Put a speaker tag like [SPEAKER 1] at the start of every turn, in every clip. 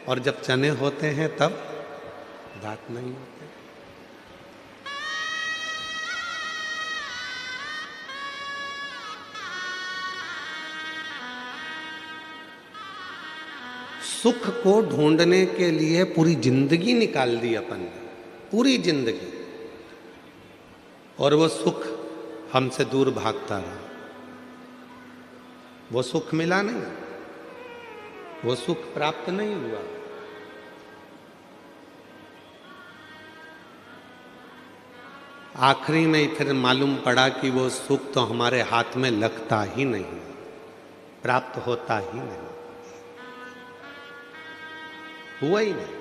[SPEAKER 1] और जब चने होते हैं तब दांत नहीं होते। सुख को ढूंढने के लिए पूरी जिंदगी निकाल दी अपन ने, पूरी जिंदगी, और वो सुख हमसे दूर भागता रहा। वो सुख मिला नहीं, वो सुख प्राप्त नहीं हुआ। आखिरी में फिर मालूम पड़ा कि वो सुख तो हमारे हाथ में लगता ही नहीं, प्राप्त होता ही नहीं, हुआ ही नहीं।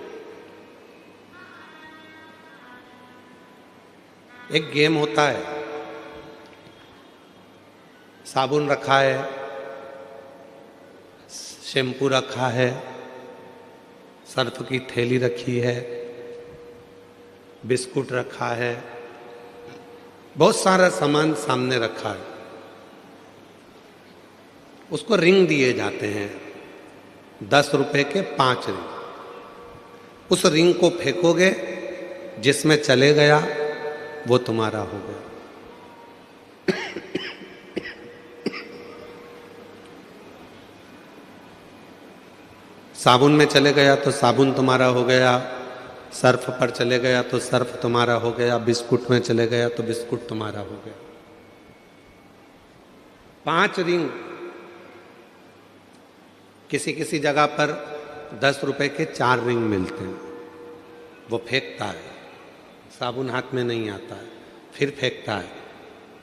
[SPEAKER 1] एक गेम होता है, साबुन रखा है, शैम्पू रखा है, सर्फ की थैली रखी है, बिस्कुट रखा है, बहुत सारा सामान सामने रखा है। उसको रिंग दिए जाते हैं, 10 रुपए के 5 रिंग। उस रिंग को फेंकोगे, जिसमें चले गया वो तुम्हारा हो गया। साबुन में चले गया तो साबुन तुम्हारा हो गया, सर्फ पर चले गया तो सर्फ तुम्हारा हो गया, बिस्कुट में चले गया तो बिस्कुट तुम्हारा हो गया। 5 रिंग, किसी किसी जगह पर 10 रुपए के 4 रिंग मिलते हैं। वो फेंकता है, साबुन हाथ में नहीं आता है, फिर फेंकता है,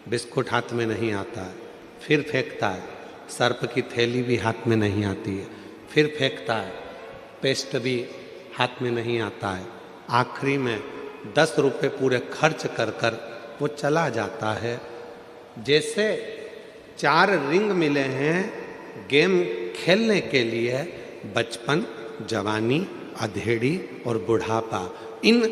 [SPEAKER 1] बिस्कुट हाथ में नहीं आता है, फिर फेंकता है, सर्फ की थैली भी हाथ में नहीं आती है, फिर फेंकता है, पेस्ट भी हाथ में नहीं आता है। आखिरी में 10 रुपए पूरे खर्च कर कर वो चला जाता है। जैसे 4 रिंग मिले हैं गेम खेलने के लिए, बचपन, जवानी, अधेड़ी और बुढ़ापा, इन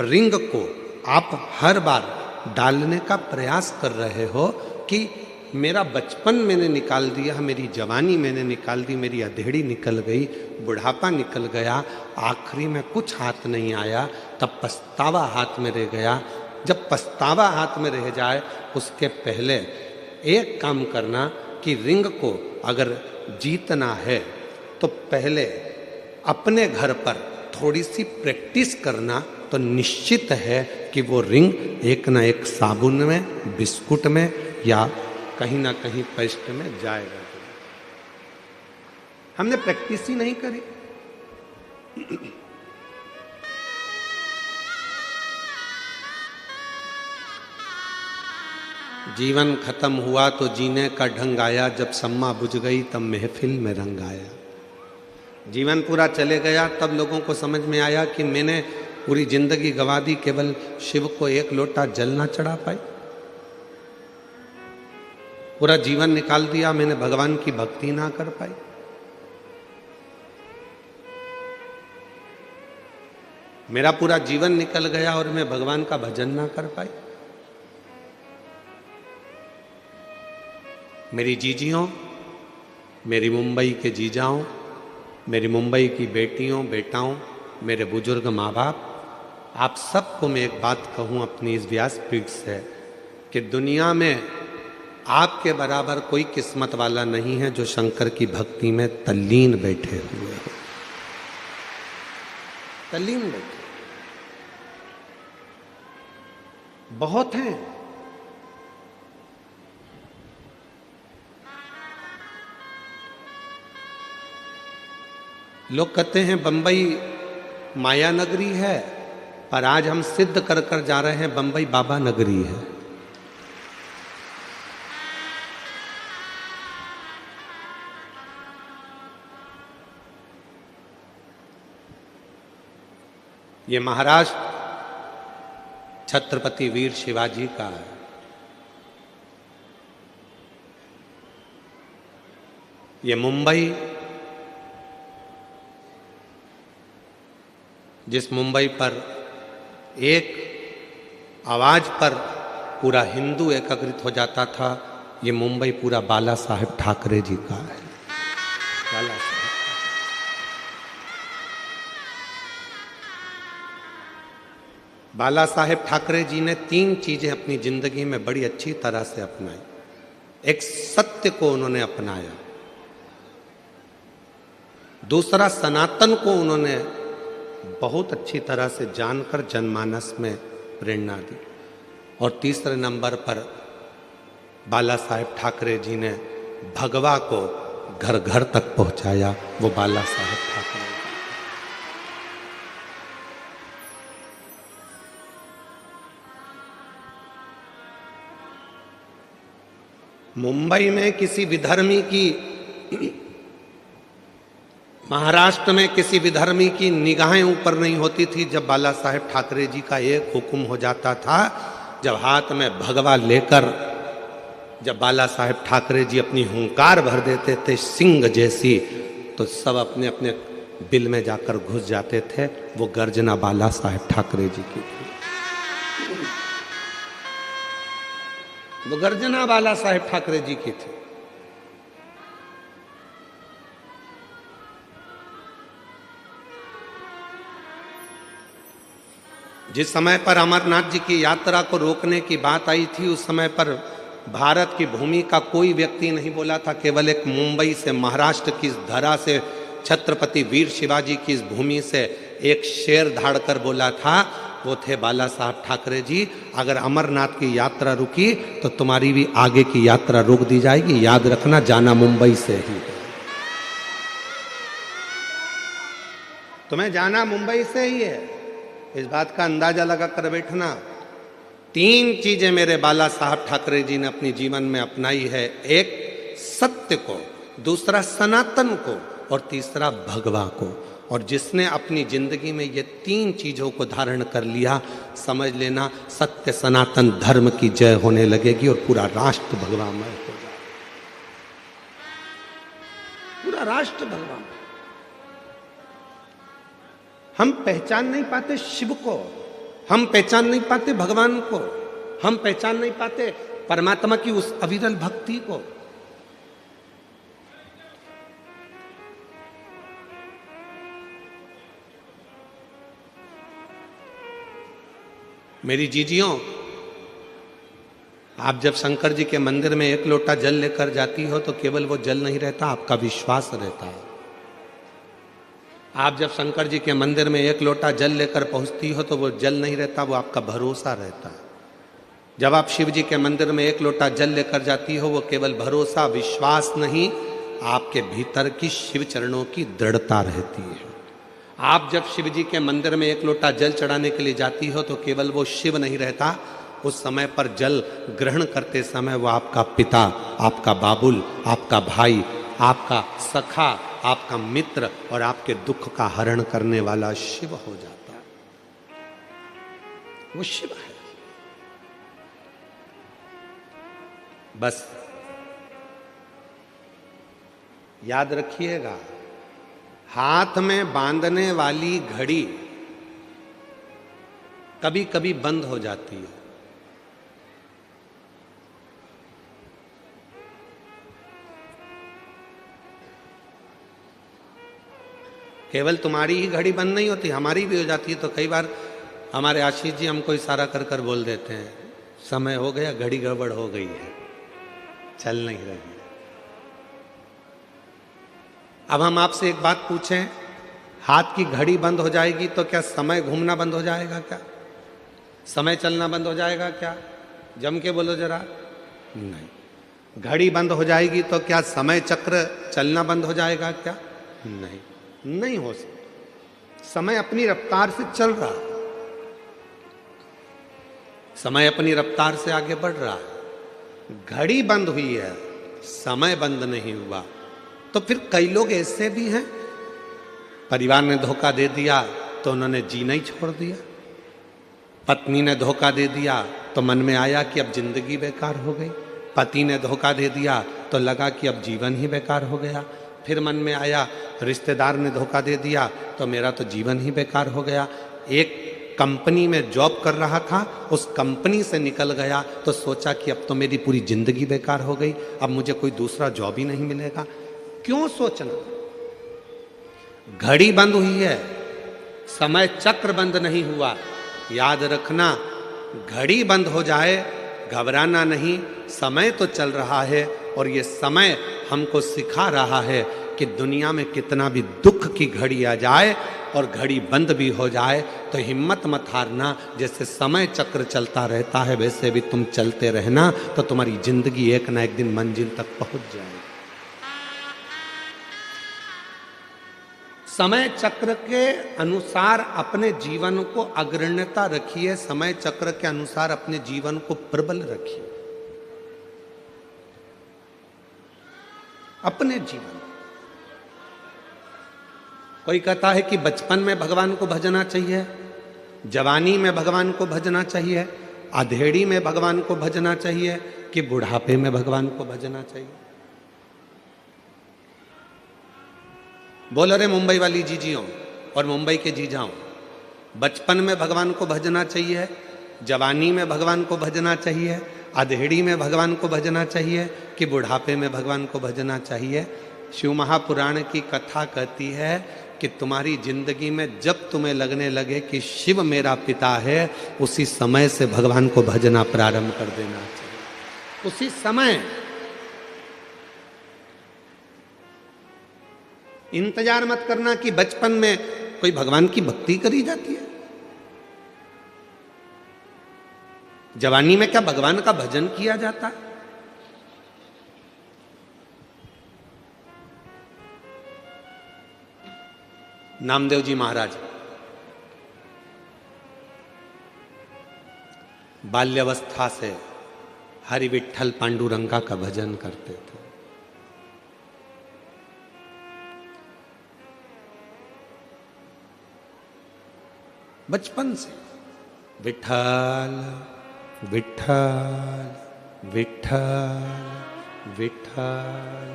[SPEAKER 1] रिंग को आप हर बार डालने का प्रयास कर रहे हो कि मेरा बचपन मैंने निकाल दिया, मेरी जवानी मैंने निकाल दी, मेरी अधेड़ी निकल गई, बुढ़ापा निकल गया, आखिरी में कुछ हाथ नहीं आया, तब पछतावा हाथ में रह गया। जब पछतावा हाथ में रह जाए उसके पहले एक काम करना कि रिंग को अगर जीतना है तो पहले अपने घर पर थोड़ी सी प्रैक्टिस करना, तो निश्चित है कि वो रिंग एक ना एक साबुन में, बिस्कुट में या कहीं ना कहीं पेस्ट में जाएगा। हमने प्रैक्टिस ही नहीं करी। जीवन खत्म हुआ तो जीने का ढंग आया, जब सम्मा बुझ गई तब महफिल में रंग आया। जीवन पूरा चले गया तब लोगों को समझ में आया कि मैंने पूरी जिंदगी गंवा दी, केवल शिव को एक लोटा जल ना चढ़ा पाई। पूरा जीवन निकाल दिया, मैंने भगवान की भक्ति ना कर पाई। मेरा पूरा जीवन निकल गया और मैं भगवान का भजन ना कर पाई। मेरी जीजियों, मेरी मुंबई के जीजाओं, मेरी मुंबई की बेटियों, बेटाओं, मेरे बुजुर्ग माँ बाप, आप सबको मैं एक बात कहूँ अपनी इस व्यासपीठ से कि दुनिया में आपके बराबर कोई किस्मत वाला नहीं है जो शंकर की भक्ति में तल्लीन बैठे हुए हो। तल्लीन बैठे बहुत हैं। लोग कहते हैं बंबई माया नगरी है, पर आज हम सिद्ध कर कर जा रहे हैं बंबई बाबा नगरी है। ये महाराष्ट्र छत्रपति वीर शिवाजी का है। ये मुंबई, जिस मुंबई पर एक आवाज पर पूरा हिंदू एकत्रित हो जाता था, ये मुंबई पूरा बाला साहेब ठाकरे जी का है। बाला साहेब बाला साहेब ठाकरे जी ने 3 चीजें अपनी जिंदगी में बड़ी अच्छी तरह से अपनाई। एक, सत्य को उन्होंने अपनाया। दूसरा, सनातन को उन्होंने बहुत अच्छी तरह से जानकर जनमानस में प्रेरणा दी। और तीसरे नंबर पर बाला साहेब ठाकरे जी ने भगवा को घर घर तक पहुंचाया। वो बाला साहेब ठाकरे जी। मुंबई में किसी विधर्मी की, महाराष्ट्र में किसी विधर्मी की निगाहें ऊपर नहीं होती थी जब बाला साहेब ठाकरे जी का एक हुक्म हो जाता था। जब हाथ में भगवा लेकर जब बाला साहेब ठाकरे जी अपनी हुंकार भर देते थे सिंह जैसी, तो सब अपने अपने बिल में जाकर घुस जाते थे। वो गर्जना बाला साहेब ठाकरे जी की थी। वो गर्जना बाला साहेब ठाकरे जी की थी। जिस समय पर अमरनाथ जी की यात्रा को रोकने की बात आई थी, उस समय पर भारत की भूमि का कोई व्यक्ति नहीं बोला था। केवल एक मुंबई से, महाराष्ट्र की इस धरा से, छत्रपति वीर शिवाजी की इस भूमि से एक शेर धाड़ कर बोला था। वो थे बाला साहब ठाकरे जी। अगर अमरनाथ की यात्रा रुकी तो तुम्हारी भी आगे की यात्रा रोक दी जाएगी। याद रखना, जाना मुंबई से ही, तुम्हें जाना मुंबई से ही है। इस बात का अंदाजा लगा कर बैठना। 3 चीजें मेरे बाला साहब ठाकरे जी ने अपने जीवन में अपनाई है। एक, सत्य को, दूसरा सनातन को, और तीसरा भगवा को। और जिसने अपनी जिंदगी में ये 3 चीजों को धारण कर लिया, समझ लेना सत्य सनातन धर्म की जय होने लगेगी और पूरा राष्ट्र भगवामय हो जाएगा। पूरा राष्ट्र भगवान। हम पहचान नहीं पाते शिव को, हम पहचान नहीं पाते भगवान को, हम पहचान नहीं पाते परमात्मा की उस अविरल भक्ति को। मेरी जीजियों, आप जब शंकर जी के मंदिर में 1 लोटा जल लेकर जाती हो तो केवल वो जल नहीं रहता, आपका विश्वास रहता है। आप जब शंकर जी के मंदिर में 1 लोटा जल लेकर पहुंचती हो तो वो जल नहीं रहता, वो आपका भरोसा रहता है। जब आप शिव जी के मंदिर में 1 लोटा जल लेकर जाती हो, वो केवल भरोसा, विश्वास नहीं, आपके भीतर की शिव चरणों की दृढ़ता रहती है। आप जब शिव जी के मंदिर में 1 लोटा जल चढ़ाने के लिए जाती हो तो केवल वो शिव नहीं रहता, उस समय पर जल ग्रहण करते समय वो आपका पिता, आपका बाबुल, आपका भाई, आपका सखा, आपका मित्र और आपके दुख का हरण करने वाला शिव हो जाता है। वो शिव है। बस याद रखिएगा, हाथ में बांधने वाली घड़ी कभी कभी बंद हो जाती है। केवल तुम्हारी ही घड़ी बंद नहीं होती, हमारी भी हो जाती है। तो कई बार हमारे आशीष जी हमको इशारा कर कर बोल देते हैं, समय हो गया, घड़ी गड़बड़ हो गई है, चल नहीं रही है। अब हम आपसे एक बात पूछें, हाथ की घड़ी बंद हो जाएगी तो क्या समय घूमना बंद हो जाएगा? क्या समय चलना बंद हो जाएगा? क्या जम के बोलो जरा। नहीं। घड़ी बंद हो जाएगी तो क्या समय चक्र चलना बंद हो जाएगा? क्या नहीं, नहीं हो सकता। समय अपनी रफ्तार से चल रहा है, समय अपनी रफ्तार से आगे बढ़ रहा है। घड़ी बंद हुई है, समय बंद नहीं हुआ। तो फिर कई लोग ऐसे भी हैं, परिवार ने धोखा दे दिया तो उन्होंने जीना ही छोड़ दिया। पत्नी ने धोखा दे दिया तो मन में आया कि अब जिंदगी बेकार हो गई। पति ने धोखा दे दिया तो लगा कि अब जीवन ही बेकार हो गया। फिर मन में आया रिश्तेदार ने धोखा दे दिया तो मेरा तो जीवन ही बेकार हो गया। एक कंपनी में जॉब कर रहा था, उस कंपनी से निकल गया तो सोचा कि अब तो मेरी पूरी जिंदगी बेकार हो गई, अब मुझे कोई दूसरा जॉब ही नहीं मिलेगा। क्यों सोचना? घड़ी बंद हुई है, समय चक्र बंद नहीं हुआ। याद रखना, घड़ी बंद हो जाए घबराना नहीं, समय तो चल रहा है और ये समय हमको सिखा रहा है कि दुनिया में कितना भी दुख की घड़ी आ जाए और घड़ी बंद भी हो जाए तो हिम्मत मत हारना। जैसे समय चक्र चलता रहता है वैसे भी तुम चलते रहना, तो तुम्हारी जिंदगी एक ना एक दिन मंजिल तक पहुंच जाएगी। समय चक्र के अनुसार अपने जीवन को अग्रण्यता रखिए, समय चक्र के अनुसार अपने जीवन को प्रबल रखिए। अपने जीवन, कोई कहता है कि बचपन में भगवान को भजना चाहिए, जवानी में भगवान को भजना चाहिए, अधेड़ी में भगवान को भजना चाहिए, कि बुढ़ापे में भगवान को भजना चाहिए। बोलो रे मुंबई वाली जीजियों और मुंबई के जीजाओं, बचपन में भगवान को भजना चाहिए, जवानी में भगवान को भजना चाहिए, अधेड़ी में भगवान को भजना चाहिए, कि बुढ़ापे में भगवान को भजना चाहिए। शिव महापुराण की कथा कहती है कि तुम्हारी जिंदगी में जब तुम्हें लगने लगे कि शिव मेरा पिता है, उसी समय से भगवान को भजना प्रारंभ कर देना चाहिए। उसी समय, इंतजार मत करना कि बचपन में कोई भगवान की भक्ति करी जाती है। जवानी में क्या भगवान का भजन किया जाता है? नामदेव जी महाराज बाल्यावस्था से हरि विठ्ठल पांडुरंगा का भजन करते थे। बचपन से विठ्ठल विठ्ठल विठ्ठल विठ्ठल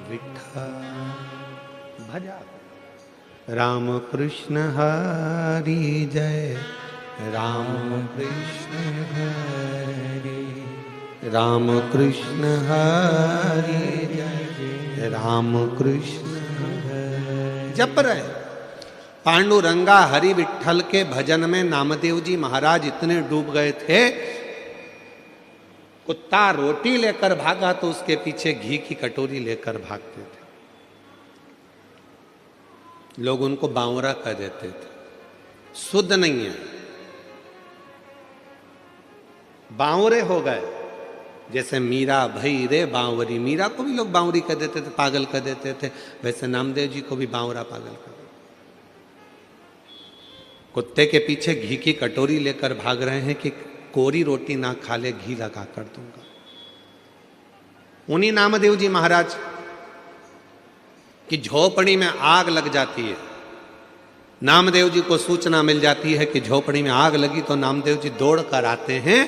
[SPEAKER 1] विठ्ठल भजा। राम कृष्ण हरि जय, राम कृष्ण हरि, राम कृष्ण हरि जय, राम कृष्ण हरि। जप रहे पांडुरंगा हरि विठ्ठल के भजन में नामदेव जी महाराज इतने डूब गए थे, कुत्ता रोटी लेकर भागा तो उसके पीछे घी की कटोरी लेकर भागते थे। लोग उनको बावरा कह देते थे, शुद्ध नहीं है, बावरे हो गए। जैसे मीरा भई रे बावरी, मीरा को भी लोग बावरी कह देते थे, पागल कह देते थे, वैसे नामदेव जी को भी बावरा पागल कह। कुत्ते के पीछे घी की कटोरी लेकर भाग रहे हैं कि कोरी रोटी ना खा ले, घी लगा कर दूंगा। उन्हीं नामदेव जी महाराज की झोपड़ी में आग लग जाती है। नामदेव जी को सूचना मिल जाती है कि झोपड़ी में आग लगी, तो नामदेव जी दौड़ कर आते हैं।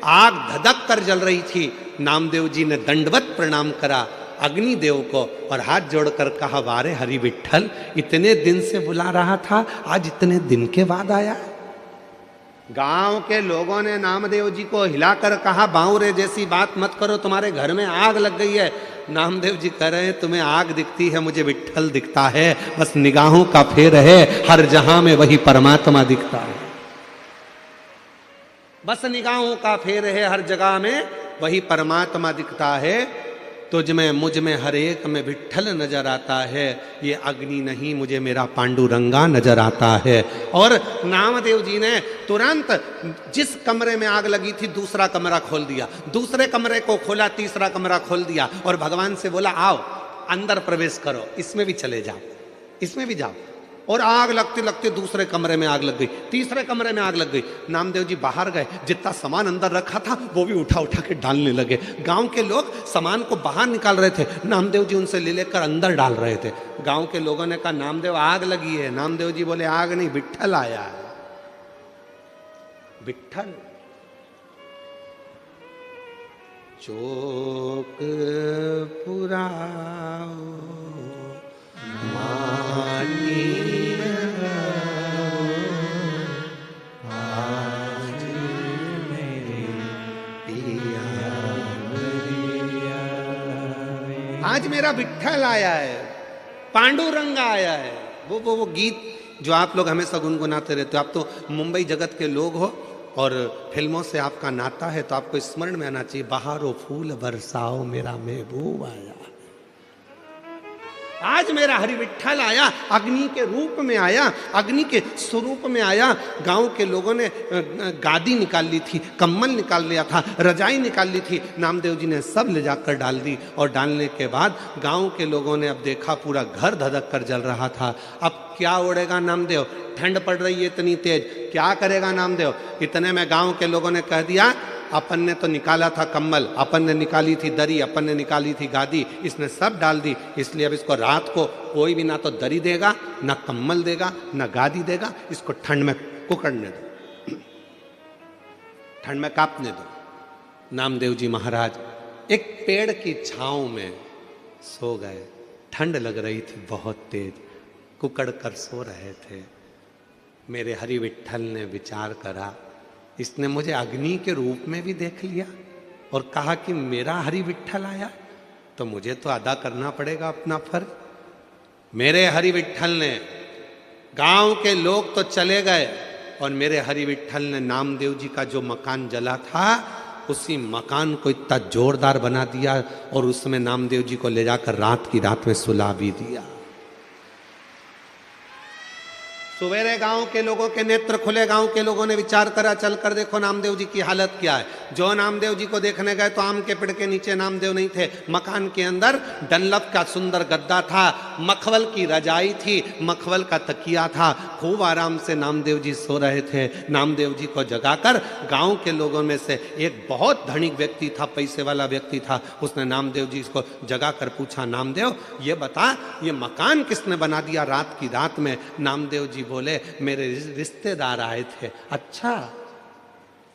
[SPEAKER 1] आग धधक कर जल रही थी। नामदेव जी ने दंडवत प्रणाम करा अग्निदेव को और हाथ जोड़कर कहा, वारे हरि विठ्ठल, इतने दिन से बुला रहा था, आज इतने दिन के बाद आया। गांव के लोगों ने नामदेव जी को हिलाकर कहा, बावरे जैसी बात मत करो, तुम्हारे घर में आग लग गई है। नामदेव जी कह रहे हैं, तुम्हें आग दिखती है, मुझे विठ्ठल दिखता है, बस निगाहों का फेर है, हर जहां में वही परमात्मा दिखता है। बस निगाहों का फेर है, हर जगह में वही परमात्मा दिखता है। तुझ में मुझ में हर एक में विठ्ठल नजर आता है। ये अग्नि नहीं, मुझे मेरा पांडुरंगा नजर आता है। और नामदेव जी ने तुरंत जिस कमरे में आग लगी थी दूसरा कमरा खोल दिया, दूसरे कमरे को खोला, तीसरा कमरा खोल दिया और भगवान से बोला, आओ अंदर प्रवेश करो, इसमें भी चले जाओ, इसमें भी जाओ। और आग लगते लगते दूसरे कमरे में आग लग गई, तीसरे कमरे में आग लग गई। नामदेव जी बाहर गए, जितना सामान अंदर रखा था वो भी उठा उठा के डालने लगे। गांव के लोग सामान को बाहर निकाल रहे थे, नामदेव जी उनसे ले लेकर अंदर डाल रहे थे। गांव के लोगों ने कहा, नामदेव आग लगी है। नामदेव जी बोले, आग नहीं, विठ्ठल आया है। विठ्ठल चौक पुराओ मानी आज मेरे पिया, आज मेरा विठ्ठल आया है, पांडुरंगा आया है। वो गीत जो आप लोग हमेशा गुनगुनाते रहते हो। आप तो मुंबई जगत के लोग हो और फिल्मों से आपका नाता है, तो आपको स्मरण में आना चाहिए, बहारो फूल बरसाओ मेरा महबूब आया। आज मेरा हरि विट्ठल आया, अग्नि के रूप में आया, अग्नि के स्वरूप में आया। गांव के लोगों ने गादी निकाल ली थी, कम्बल निकाल लिया था, रजाई निकाल ली थी, नामदेव जी ने सब ले जाकर डाल दी। और डालने के बाद गांव के लोगों ने अब देखा पूरा घर धधक कर जल रहा था। अब क्या ओढ़ेगा नामदेव, ठंड पड़ रही है इतनी तेज, क्या करेगा नामदेव। इतने में गांव के लोगों ने कह दिया, अपन ने तो निकाला था कम्बल, अपन ने निकाली थी दरी, अपन ने निकाली थी गादी, इसने सब डाल दी, इसलिए अब इसको रात को कोई भी ना तो दरी देगा, ना कम्बल देगा, ना गादी देगा, इसको ठंड में कुकड़ने दो, ठंड में कांपने दो। नामदेव जी महाराज एक पेड़ की छांव में सो गए। ठंड लग रही थी बहुत तेज, कुकड़ कर सो रहे थे। मेरे हरि विट्ठल ने विचार करा, इसने मुझे अग्नि के रूप में भी देख लिया और कहा कि मेरा हरि विट्ठल आया, तो मुझे तो अदा करना पड़ेगा अपना फर्ज। मेरे हरि विट्ठल ने, गांव के लोग तो चले गए और मेरे हरि विट्ठल ने नामदेव जी का जो मकान जला था उसी मकान को इतना जोरदार बना दिया और उसमें नामदेव जी को ले जाकर रात की रात में सुला भी दिया। सवेरे गांव के लोगों के नेत्र खुले, गांव के लोगों ने विचार करा, चल कर देखो नामदेव जी की हालत क्या है। जो नामदेव जी को देखने गए तो आम के पेड़ के नीचे नामदेव नहीं थे, मकान के अंदर डनलप का सुंदर गद्दा था, मखवल की रजाई थी, मखवल का तकिया था, खूब आराम से नामदेव जी सो रहे थे। नामदेव जी को जगाकर गांव के लोगों में से एक बहुत धनिक व्यक्ति था, पैसे वाला व्यक्ति था, उसने नामदेव जी को जगाकर पूछा, नामदेव ये बता ये मकान किसने बना दिया रात की रात में। नामदेव जी बोले, मेरे रिश्तेदार आए थे। अच्छा,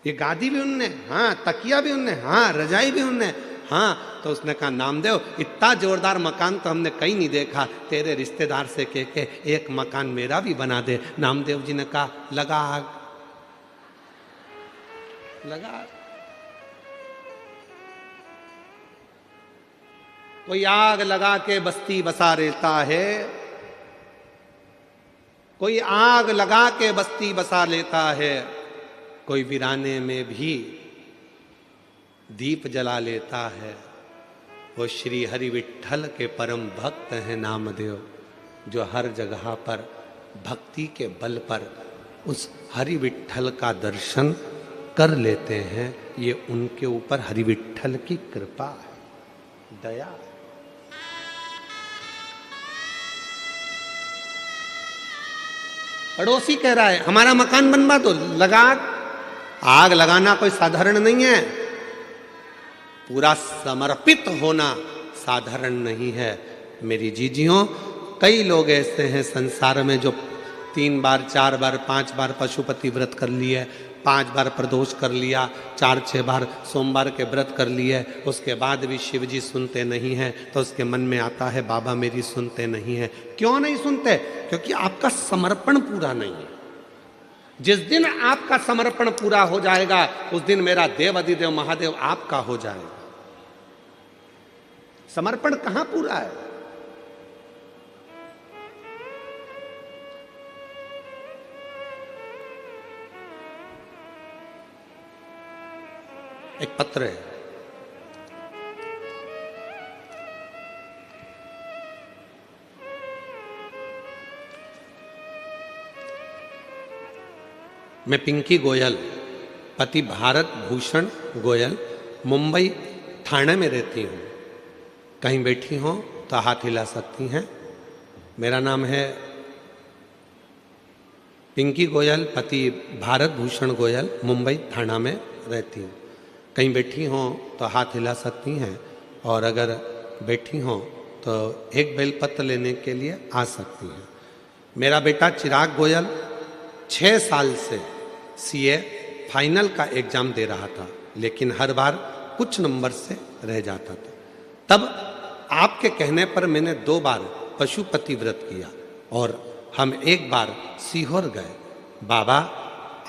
[SPEAKER 1] ये गादी भी उनने, हाँ, तकिया भी उनने, हाँ, रजाई भी उनने, हाँ। तो उसने कहा, नामदेव इतना जोरदार मकान तो हमने कहीं नहीं देखा, तेरे रिश्तेदार से कह के एक मकान मेरा भी बना दे। नामदेव जी ने कहा, लगा आग, लगा। कोई आग लगा के बस्ती बसा लेता है, कोई आग लगा के बस्ती बसा लेता है, कोई वीराने में भी दीप जला लेता है। वो श्री हरि विट्ठल के परम भक्त हैं नामदेव, जो हर जगह पर भक्ति के बल पर उस हरि विट्ठल का दर्शन कर लेते हैं। ये उनके ऊपर हरि विट्ठल की कृपा है, दया। पड़ोसी कह रहा है हमारा मकान बनवा दो, लगा आग। आग लगाना कोई साधारण नहीं है, पूरा समर्पित होना साधारण नहीं है। मेरी जीजियों, कई लोग ऐसे हैं संसार में जो 3 बार 4 बार 5 बार पशुपति व्रत कर लिए, 5 बार प्रदोष कर लिया, 4-6 बार सोमवार के व्रत कर लिए, उसके बाद भी शिव जी सुनते नहीं हैं। तो उसके मन में आता है बाबा मेरी सुनते नहीं है। क्यों नहीं सुनते? क्योंकि आपका समर्पण पूरा नहीं है। जिस दिन आपका समर्पण पूरा हो जाएगा उस दिन मेरा देव अधिदेव महादेव आपका हो जाएगा। समर्पण कहां पूरा है? एक पत्र है, मैं पिंकी गोयल, पति भारत भूषण गोयल, मुंबई थाने में रहती हूँ। कहीं बैठी हो तो हाथ हिला सकती हैं। मेरा नाम है पिंकी गोयल, पति भारत भूषण गोयल, मुंबई थाना में रहती हूँ। कहीं बैठी हो तो हाथ हिला सकती हैं, और अगर बैठी हो तो एक बेलपत्र लेने के लिए आ सकती हैं। मेरा बेटा चिराग गोयल 6 साल से सीए फाइनल का एग्जाम दे रहा था, लेकिन हर बार कुछ नंबर से रह जाता था। तब आपके कहने पर मैंने 2 बार पशुपति व्रत किया और हम 1 बार सीहोर गए। बाबा,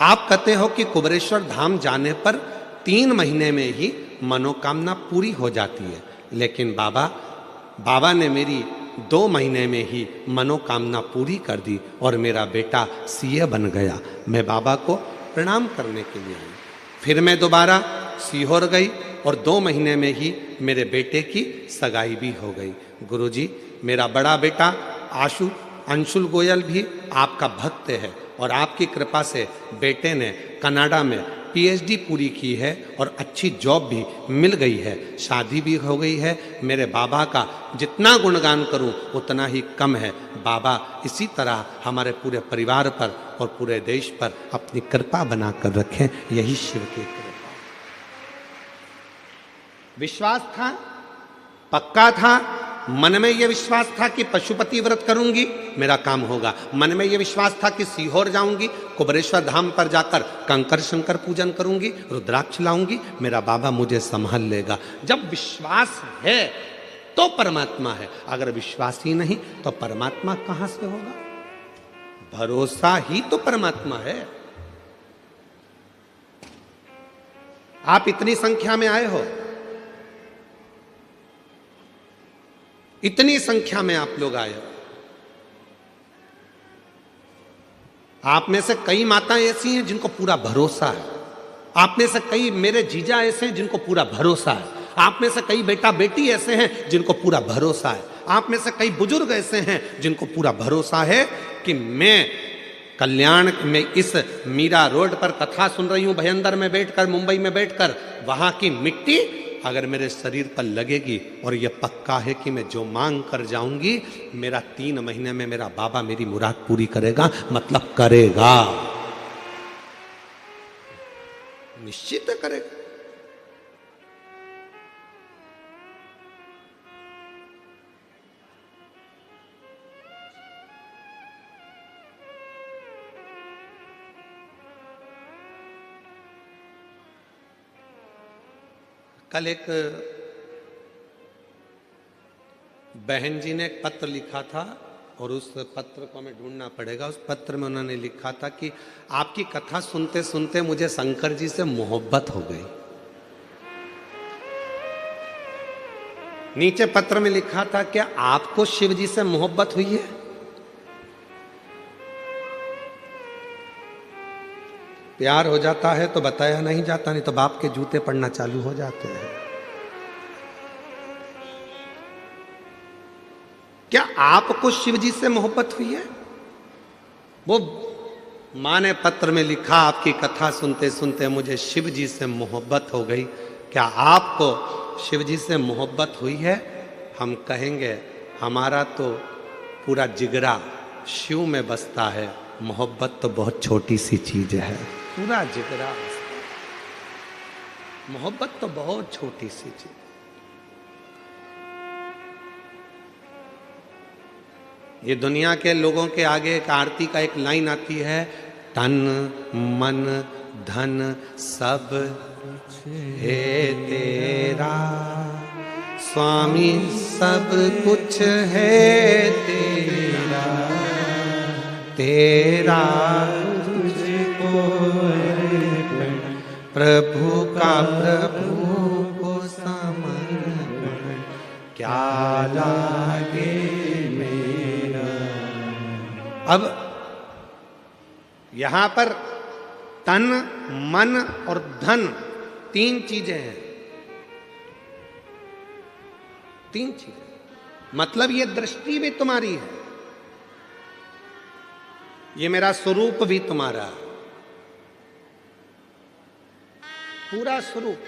[SPEAKER 1] आप कहते हो कि कुबेरेश्वर धाम जाने पर 3 महीने में ही मनोकामना पूरी हो जाती है, लेकिन बाबा ने मेरी 2 महीने में ही मनोकामना पूरी कर दी और मेरा बेटा सीए बन गया। मैं बाबा को प्रणाम करने के लिए आई। फिर मैं दोबारा सीहोर गई और 2 महीने में ही मेरे बेटे की सगाई भी हो गई। गुरुजी, मेरा बड़ा बेटा अंशुल गोयल भी आपका भक्त है और आपकी कृपा से बेटे ने कनाडा में पीएचडी पूरी की है और अच्छी जॉब भी मिल गई है, शादी भी हो गई है। मेरे बाबा का जितना गुणगान करूं उतना ही कम है। बाबा इसी तरह हमारे पूरे परिवार पर और पूरे देश पर अपनी कृपा बनाकर रखें, यही शिव की कृपा। विश्वास था, पक्का था, मन में यह विश्वास था कि पशुपति व्रत करूंगी मेरा काम होगा। मन में यह विश्वास था कि सीहोर जाऊंगी, कुबरेश्वर धाम पर जाकर कंकर शंकर पूजन करूंगी, रुद्राक्ष लाऊंगी, मेरा बाबा मुझे संभाल लेगा। जब विश्वास है तो परमात्मा है, अगर विश्वास ही नहीं तो परमात्मा कहां से होगा? भरोसा ही तो परमात्मा है। आप इतनी संख्या में आए हो, इतनी संख्या में आप लोग आए हो। आप में से कई माताएं ऐसी हैं जिनको पूरा भरोसा है। आप में से कई मेरे जीजा ऐसे हैं जिनको पूरा भरोसा है। आप में से कई बेटा बेटी ऐसे हैं जिनको पूरा भरोसा है। आप में से कई बुजुर्ग ऐसे हैं जिनको पूरा भरोसा है कि मैं कल्याण में इस मीरा रोड पर कथा सुन रही हूं, भयंदर में बैठकर, मुंबई में बैठकर, वहां की मिट्टी अगर मेरे शरीर पर लगेगी और यह पक्का है कि मैं जो मांग कर जाऊंगी मेरा 3 महीने में मेरा बाबा मेरी मुराद पूरी करेगा, मतलब करेगा, निश्चित करेगा। कल एक बहन जी ने एक पत्र लिखा था और उस पत्र को हमें ढूंढना पड़ेगा। उस पत्र में उन्होंने लिखा था कि आपकी कथा सुनते सुनते मुझे शंकर जी से मोहब्बत हो गई। नीचे पत्र में लिखा था कि आपको शिव जी से मोहब्बत हुई है? प्यार हो जाता है तो बताया नहीं जाता, नहीं तो बाप के जूते पड़ना चालू हो जाते हैं। क्या आपको शिव जी से मोहब्बत हुई है? वो मां ने पत्र में लिखा, आपकी कथा सुनते सुनते मुझे शिव जी से मोहब्बत हो गई। क्या आपको शिव जी से मोहब्बत हुई है? हम कहेंगे हमारा तो पूरा जिगरा शिव में बसता है, मोहब्बत तो बहुत छोटी सी चीज है। पूरा जिगरा, मोहब्बत तो बहुत छोटी सी चीज। ये दुनिया के लोगों के आगे एक आरती का एक लाइन आती है, तन मन धन सब है तेरा, स्वामी सब कुछ है तेरा, तेरा प्रभु का प्रभु को समर्पण, क्या लागे मेरा। अब यहां पर तन मन और धन 3 चीजें हैं। 3 चीजें मतलब ये दृष्टि भी तुम्हारी है, ये मेरा स्वरूप भी तुम्हारा है, पूरा स्वरूप।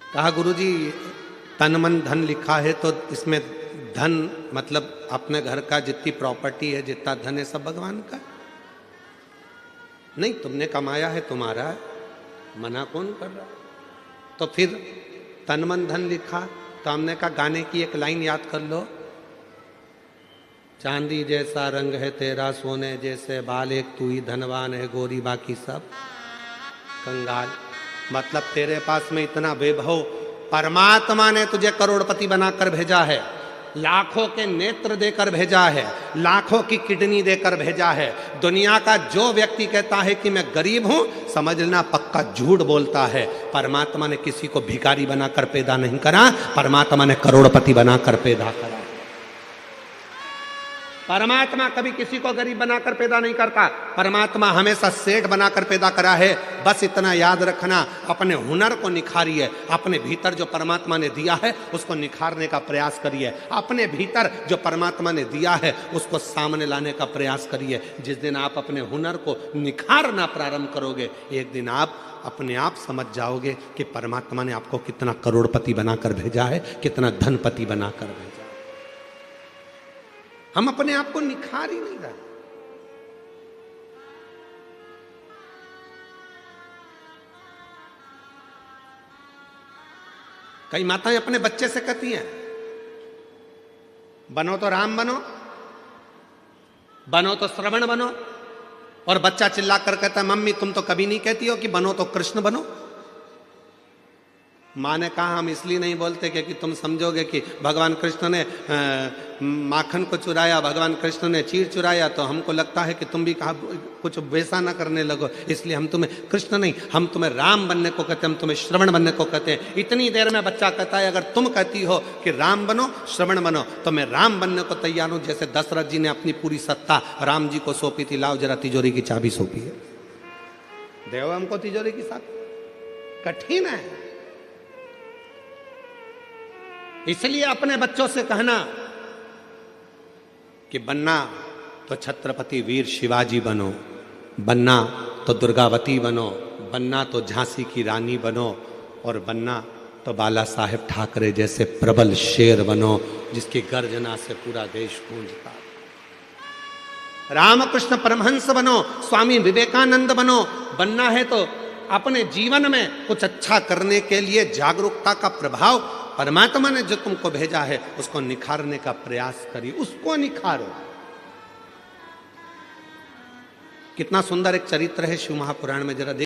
[SPEAKER 1] कहा गुरुजी तन मन धन लिखा है तो इसमें धन मतलब अपने घर का जितनी प्रॉपर्टी है, जितना धन है सब भगवान का? नहीं, तुमने कमाया है, तुम्हारा है, मना कौन कर रहा? तो फिर तन मन धन लिखा तो हमने कहा गाने की एक लाइन याद कर लो, चांदी जैसा रंग है तेरा, सोने जैसे बाल, एक तू ही धनवान है, गोरी बाकी सब कंगाल। मतलब तेरे पास में इतना वैभव, परमात्मा ने तुझे करोड़पति बनाकर भेजा है, लाखों के नेत्र देकर भेजा है, लाखों की किडनी देकर भेजा है। दुनिया का जो व्यक्ति कहता है कि मैं गरीब हूं, समझना पक्का झूठ बोलता है। परमात्मा ने किसी को भिखारी बनाकर पैदा नहीं करा, परमात्मा ने करोड़पति बनाकर पैदा करा। परमात्मा कभी किसी को गरीब बनाकर पैदा नहीं करता, परमात्मा हमेशा सेठ बनाकर पैदा करा है। बस इतना याद रखना, अपने हुनर को निखारिए, अपने भीतर जो परमात्मा ने दिया है उसको निखारने का प्रयास करिए, अपने भीतर जो परमात्मा ने दिया है उसको सामने लाने का प्रयास करिए। जिस दिन आप अपने हुनर को निखारना प्रारंभ करोगे, एक दिन आप अपने आप समझ जाओगे कि परमात्मा ने आपको कितना करोड़पति बनाकर भेजा है, कितना धनपति बनाकर भेजा। हम अपने आप को निखार ही नहीं रहे। कई माताएं अपने बच्चे से कहती हैं, बनो तो राम बनो, बनो तो श्रवण बनो, और बच्चा चिल्लाकर कहता है मम्मी तुम तो कभी नहीं कहती हो कि बनो तो कृष्ण बनो। माँ ने कहा हम इसलिए नहीं बोलते क्योंकि तुम समझोगे कि भगवान कृष्ण ने माखन को चुराया, भगवान कृष्ण ने चीर चुराया, तो हमको लगता है कि तुम भी कहा कुछ वैसा ना करने लगो, इसलिए हम तुम्हें कृष्ण नहीं, हम तुम्हें राम बनने को कहते हैं, हम तुम्हें श्रवण बनने को कहते हैं। इतनी देर में बच्चा कहता है अगर तुम कहती हो कि राम बनो श्रवण बनो तो मैं राम बनने को तैयार हूं। जैसे दशरथ जी ने अपनी पूरी सत्ता राम जी को सौंपी थी, लाओ जरा तिजोरी की चाबी सौंपी है, देव हमको तिजोरी की चाबी। कठिन है, इसलिए अपने बच्चों से कहना कि बनना तो छत्रपति वीर शिवाजी बनो, बनना तो दुर्गावती बनो, बनना तो झांसी की रानी बनो, और बनना तो बाला साहेब ठाकरे जैसे प्रबल शेर बनो जिसकी गर्जना से पूरा देश गूंजता। रामकृष्ण परमहंस बनो, स्वामी विवेकानंद बनो। बनना है तो अपने जीवन में कुछ अच्छा करने के लिए जागरूकता का प्रभाव परमात्मा ने जो तुमको भेजा है उसको निखारने का प्रयास करिए, उसको निखारो। कितना सुंदर एक चरित्र है शिव महापुराण में, जरा